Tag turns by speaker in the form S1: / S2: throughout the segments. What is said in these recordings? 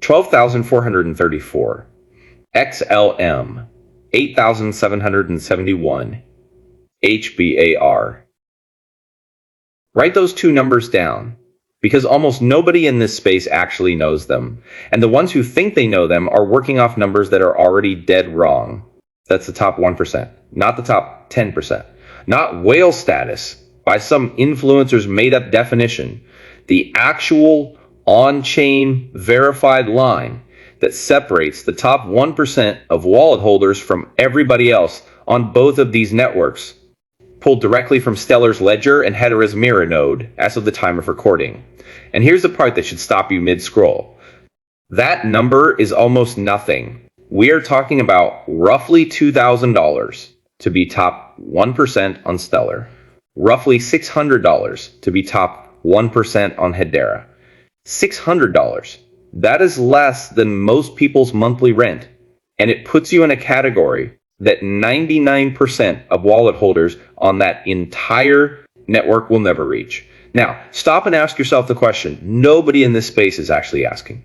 S1: 12,434. XLM 8,771. HBAR. Write those two numbers down, because almost nobody in this space actually knows them, and the ones who think they know them are working off numbers that are already dead wrong. That's the top 1%, not the top 10%, not whale status by some influencer's made-up definition, the actual on-chain verified line that separates the top 1% of wallet holders from everybody else on both of these networks, pulled directly from Stellar's ledger and Hedera's mirror node as of the time of recording. And here's the part that should stop you mid-scroll. That number is almost nothing. We are talking about roughly $2,000 to be top 1% on Stellar, roughly $600 to be top 1% on Hedera. $600. That is less than most people's monthly rent, and it puts you in a category that 99% of wallet holders on that entire network will never reach. Now, stop and ask yourself the question nobody in this space is actually asking.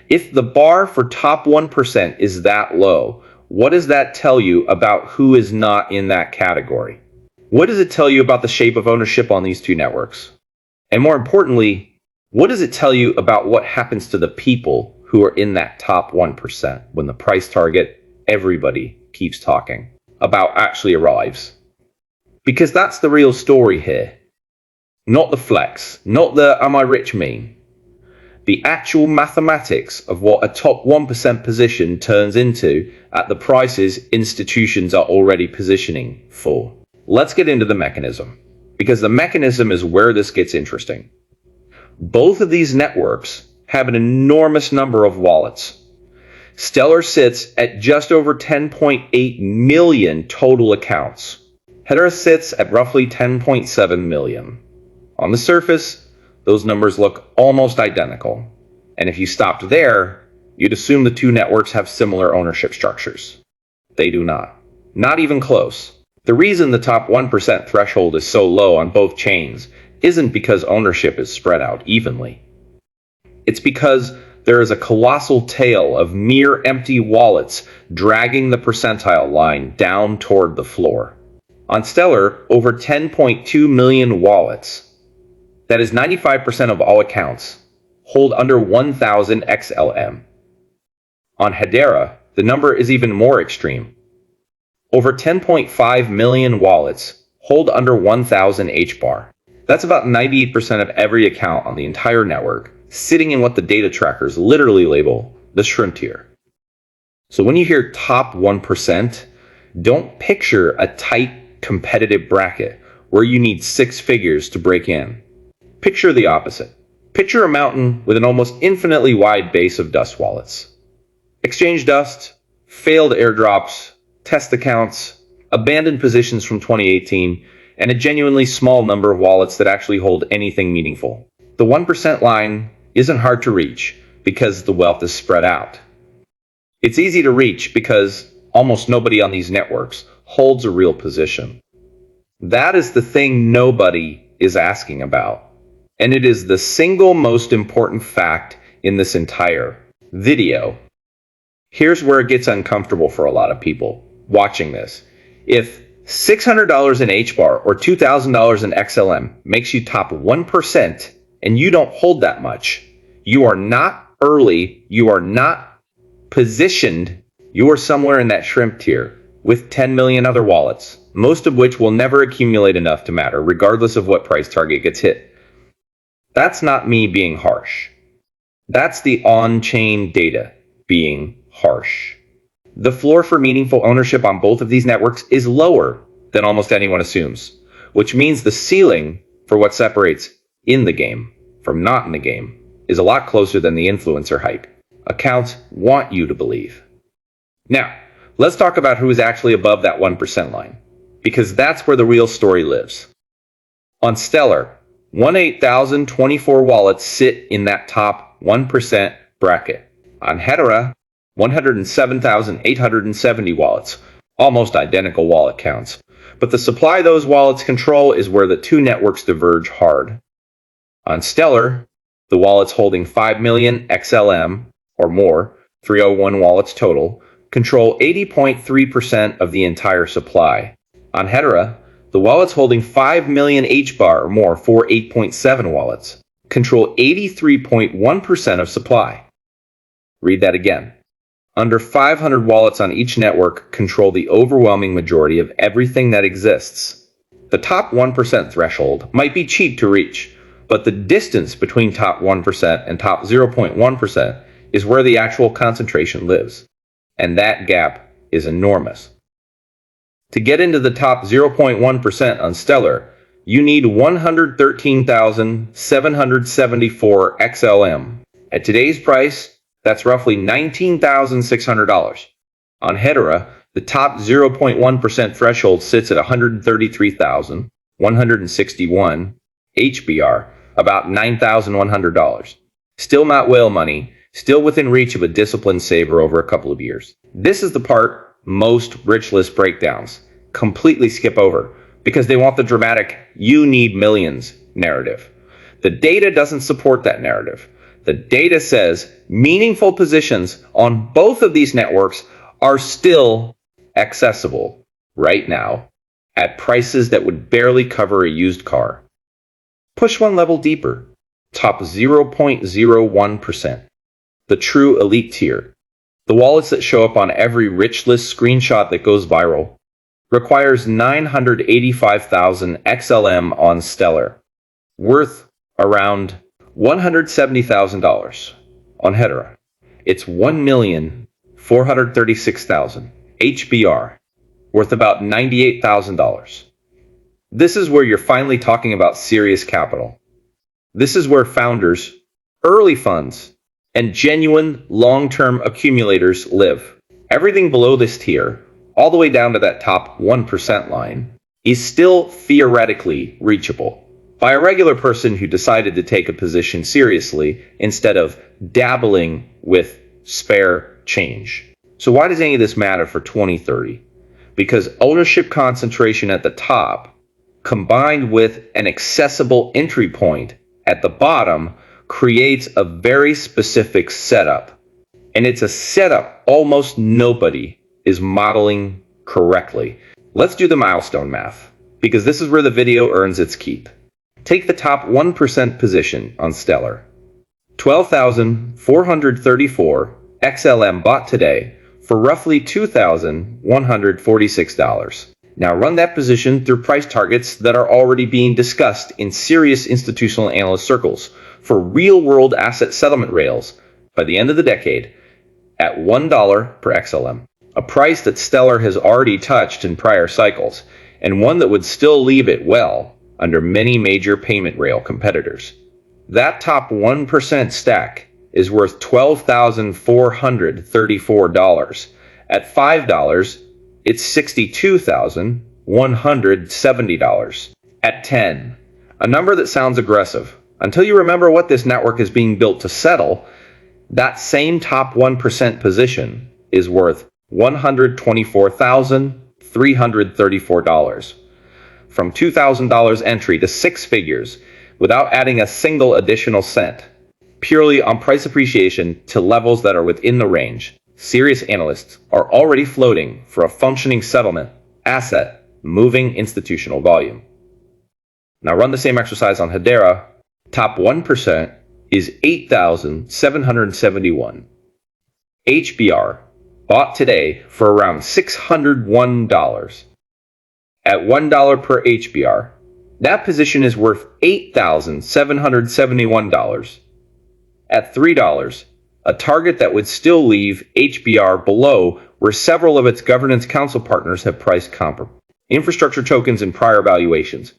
S1: If the bar for top 1% is that low, what does that tell you about who is not in that category? What does it tell you about the shape of ownership on these two networks? And more importantly, what does it tell you about what happens to the people who are in that top 1% when the price target everybody keeps talking about actually arrives? Because that's the real story here. Not the flex, not the am I rich meme. The actual mathematics of what a top 1% position turns into at the prices institutions are already positioning for. Let's get into the mechanism, because the mechanism is where this gets interesting. Both of these networks have an enormous number of wallets. Stellar sits at just over 10.8 million total accounts. Hedera sits at roughly 10.7 million. On the surface, those numbers look almost identical. And if you stopped there, you'd assume the two networks have similar ownership structures. They do not. Not even close. The reason the top 1% threshold is so low on both chains isn't because ownership is spread out evenly. It's because there is a colossal tail of mere empty wallets dragging the percentile line down toward the floor. On Stellar, over 10.2 million wallets, that is 95% of all accounts, hold under 1,000 XLM. On Hedera, the number is even more extreme. Over 10.5 million wallets hold under 1,000 HBAR. That's about 98% of every account on the entire network, sitting in what the data trackers literally label the shrimp tier. So when you hear top 1%, don't picture a tight competitive bracket where you need 6 figures to break in. Picture the opposite. Picture a mountain with an almost infinitely wide base of dust wallets. Exchange dust, failed airdrops, test accounts, abandoned positions from 2018, and a genuinely small number of wallets that actually hold anything meaningful. The 1% line isn't hard to reach because the wealth is spread out. It's easy to reach because almost nobody on these networks holds a real position. That is the thing nobody is asking about. And it is the single most important fact in this entire video. Here's where it gets uncomfortable for a lot of people watching this. If $600 in HBAR or $2,000 in XLM makes you top 1% and you don't hold that much, you are not early, you are not positioned, you are somewhere in that shrimp tier with 10 million other wallets, most of which will never accumulate enough to matter regardless of what price target gets hit. That's not me being harsh. That's the on-chain data being harsh. The floor for meaningful ownership on both of these networks is lower than almost anyone assumes, which means the ceiling for what separates in the game from not in the game is a lot closer than the influencer hype accounts want you to believe. Now, let's talk about who is actually above that 1% line, because that's where the real story lives. On Stellar, 18,024 wallets sit in that top 1% bracket. On Hedera, 107,870 wallets, almost identical wallet counts. But the supply those wallets control is where the two networks diverge hard. On Stellar, the wallets holding 5 million XLM or more, 301 wallets total, control 80.3% of the entire supply. On Hedera, the wallets holding 5 million HBAR or more, 8.7 wallets, control 83.1% of supply. Read that again. Under 500 wallets on each network control the overwhelming majority of everything that exists. The top 1% threshold might be cheap to reach, but the distance between top 1% and top 0.1% is where the actual concentration lives, and that gap is enormous. To get into the top 0.1% on Stellar, you need 113,774 XLM. At today's price, that's roughly $19,600. On Hedera, the top 0.1% threshold sits at 133,161 HBAR, about $9,100. Still not whale money, still within reach of a disciplined saver over a couple of years. This is the part most rich list breakdowns completely skip over because they want the dramatic "you need millions" narrative. The data doesn't support that narrative. The data says meaningful positions on both of these networks are still accessible right now at prices that would barely cover a used car. Push one level deeper. Top 0.01%. The true elite tier. The wallets that show up on every rich list screenshot that goes viral. Requires 985,000 XLM on Stellar. Worth around $170,000 on Hedera. It's 1,436,000 HBAR, worth about $98,000. This is where you're finally talking about serious capital. This is where founders, early funds, and genuine long-term accumulators live. Everything below this tier, all the way down to that top 1% line, is still theoretically reachable by a regular person who decided to take a position seriously instead of dabbling with spare change. So why does any of this matter for 2030? Because ownership concentration at the top, combined with an accessible entry point at the bottom, creates a very specific setup. And it's a setup almost nobody is modeling correctly. Let's do the milestone math, because this is where the video earns its keep. Take the top 1% position on Stellar. 12,434 XLM bought today for roughly $2,146. Now run that position through price targets that are already being discussed in serious institutional analyst circles for real-world asset settlement rails by the end of the decade at $1 per XLM, a price that Stellar has already touched in prior cycles, and one that would still leave it well under many major payment rail competitors. That top 1% stack is worth $12,434. At $5, it's $62,170. At 10, a number that sounds aggressive. Until you remember what this network is being built to settle, that same top 1% position is worth $124,334. From $2,000 entry to six figures without adding a single additional cent, purely on price appreciation to levels that are within the range. Serious analysts are already floating for a functioning settlement asset moving institutional volume. Now run the same exercise on Hedera. Top 1% is 8,771. HBAR bought today for around $601. At $1 per HBAR, that position is worth $8,771. At $3, a target that would still leave HBAR below where several of its governance council partners have priced comparable infrastructure tokens in prior valuations.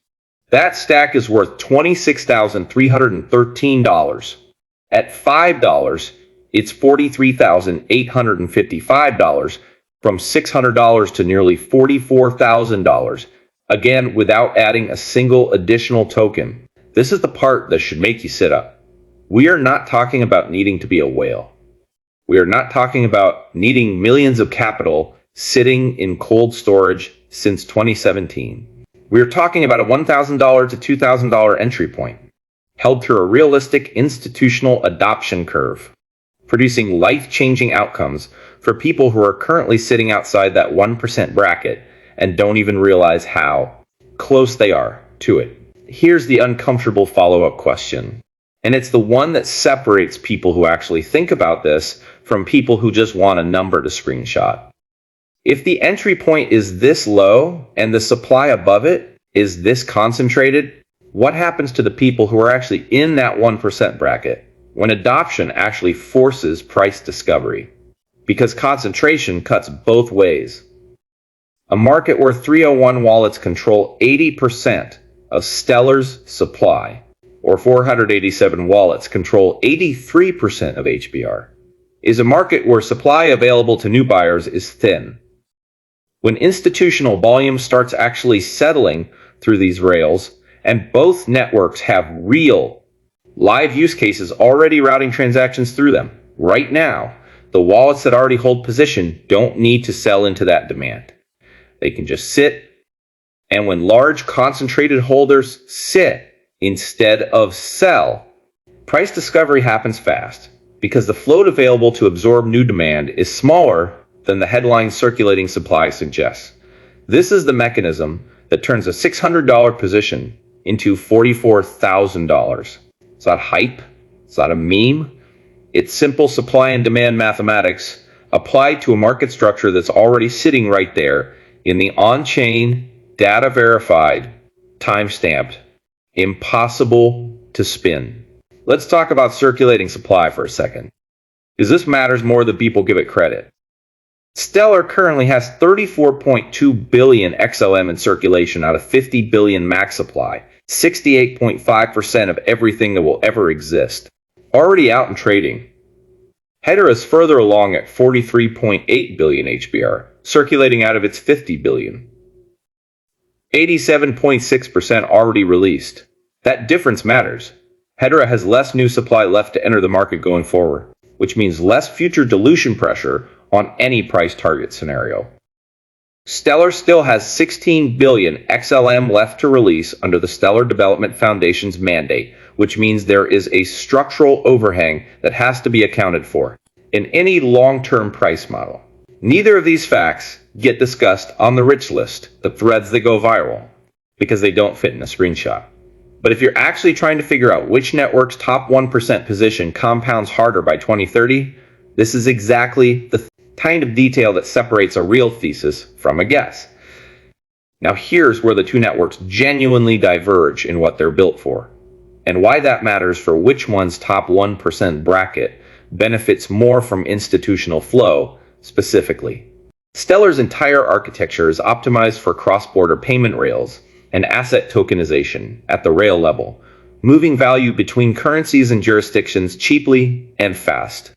S1: That stack is worth $26,313. At $5, it's $43,855, from $600 to nearly $44,000, again without adding a single additional token. This is the part that should make you sit up. We are not talking about needing to be a whale. We are not talking about needing millions of capital sitting in cold storage since 2017. We are talking about a $1,000 to $2,000 entry point, held through a realistic institutional adoption curve. producing life-changing outcomes for people who are currently sitting outside that 1% bracket and don't even realize how close they are to it. Here's the uncomfortable follow-up question, and it's the one that separates people who actually think about this from people who just want a number to screenshot. If the entry point is this low and the supply above it is this concentrated, what happens to the people who are actually in that 1% bracket when adoption actually forces price discovery? Because concentration cuts both ways. A market where 301 wallets control 80% of Stellar's supply, or 487 wallets control 83% of HBR, is a market where supply available to new buyers is thin. When institutional volume starts actually settling through these rails, and both networks have real, live use cases already routing transactions through them, right now, the wallets that already hold position don't need to sell into that demand. They can just sit, and when large concentrated holders sit instead of sell, price discovery happens fast because the float available to absorb new demand is smaller than the headline circulating supply suggests. This is the mechanism that turns a $600 position into $44,000. It's not hype. It's not a meme. It's simple supply and demand mathematics applied to a market structure that's already sitting right there in the on-chain, data-verified, time-stamped, impossible to spin. Let's talk about circulating supply for a second, because this matters more than people give it credit. Stellar currently has 34.2 billion XLM in circulation out of 50 billion max supply, 68.5% of everything that will ever exist, already out and trading. Hedera is further along at 43.8 billion HBR, circulating out of its 50 billion. 87.6% already released. That difference matters. Hedera has less new supply left to enter the market going forward, which means less future dilution pressure on any price target scenario. Stellar still has 16 billion XLM left to release under the Stellar Development Foundation's mandate, which means there is a structural overhang that has to be accounted for in any long-term price model. Neither of these facts get discussed on the rich list, the threads that go viral, because they don't fit in a screenshot. But if you're actually trying to figure out which network's top 1% position compounds harder by 2030, this is exactly the kind of detail that separates a real thesis from a guess. Now here's where the two networks genuinely diverge in what they're built for, and why that matters for which one's top 1% bracket benefits more from institutional flow specifically. Stellar's entire architecture is optimized for cross-border payment rails and asset tokenization at the rail level, moving value between currencies and jurisdictions cheaply and fast.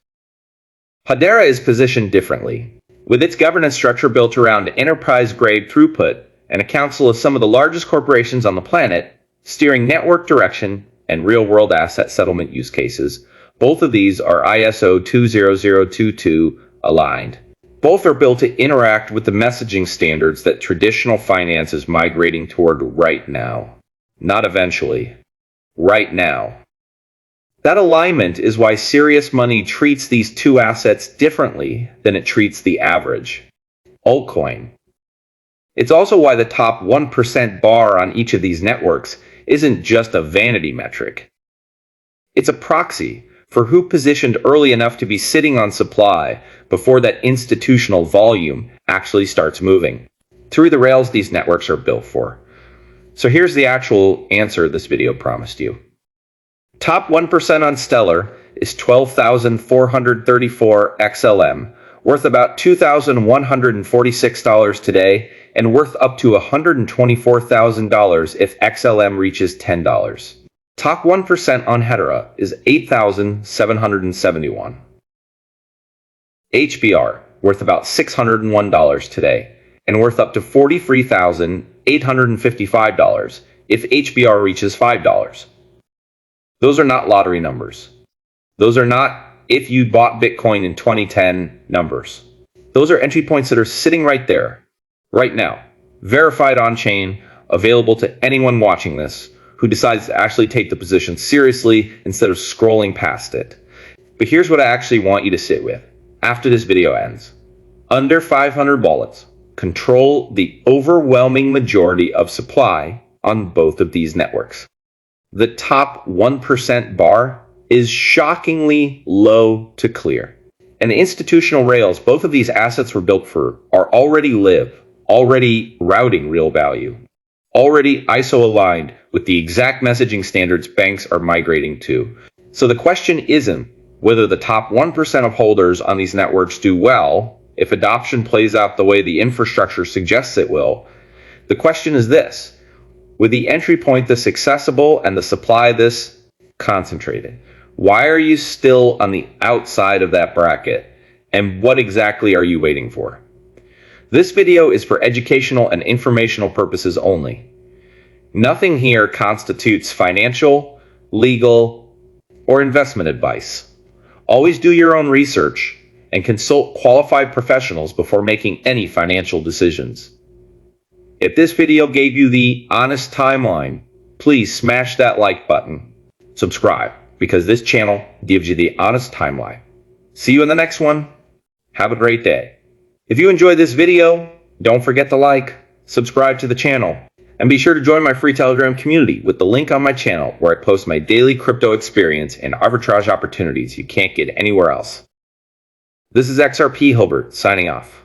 S1: Hedera is positioned differently, with its governance structure built around enterprise-grade throughput and a council of some of the largest corporations on the planet, steering network direction and real-world asset settlement use cases. Both of these are ISO 20022 aligned. Both are built to interact with the messaging standards that traditional finance is migrating toward right now. Not eventually. Right now. That alignment is why serious money treats these two assets differently than it treats the average altcoin. It's also why the top 1% bar on each of these networks isn't just a vanity metric. It's a proxy for who positioned early enough to be sitting on supply before that institutional volume actually starts moving through the rails these networks are built for. So here's the actual answer this video promised you. Top 1% on Stellar is 12,434 XLM, worth about $2,146 today, and worth up to $124,000 if XLM reaches $10. Top 1% on Hedera is 8,771. HBR, worth about $601 today, and worth up to $43,855 if HBR reaches $5. Those are not lottery numbers. Those are not if you bought Bitcoin in 2010 numbers. Those are entry points that are sitting right there, right now, verified on-chain, available to anyone watching this who decides to actually take the position seriously instead of scrolling past it. But here's what I actually want you to sit with after this video ends. Under 500 wallets control the overwhelming majority of supply on both of these networks. The top 1% bar is shockingly low to clear. And the institutional rails both of these assets were built for are already live, already routing real value, already ISO aligned with the exact messaging standards banks are migrating to. So the question isn't whether the top 1% of holders on these networks do well if adoption plays out the way the infrastructure suggests it will. The question is this: with the entry point this accessible and the supply this concentrated, why are you still on the outside of that bracket? And what exactly are you waiting for? This video is for educational and informational purposes only. Nothing here constitutes financial, legal, or investment advice. Always do your own research and consult qualified professionals before making any financial decisions. If this video gave you the honest timeline, please smash that like button. Subscribe, because this channel gives you the honest timeline. See you in the next one. Have a great day. If you enjoyed this video, don't forget to like, subscribe to the channel, and be sure to join my free Telegram community with the link on my channel where I post my daily crypto experience and arbitrage opportunities you can't get anywhere else. This is XRP Hilbert signing off.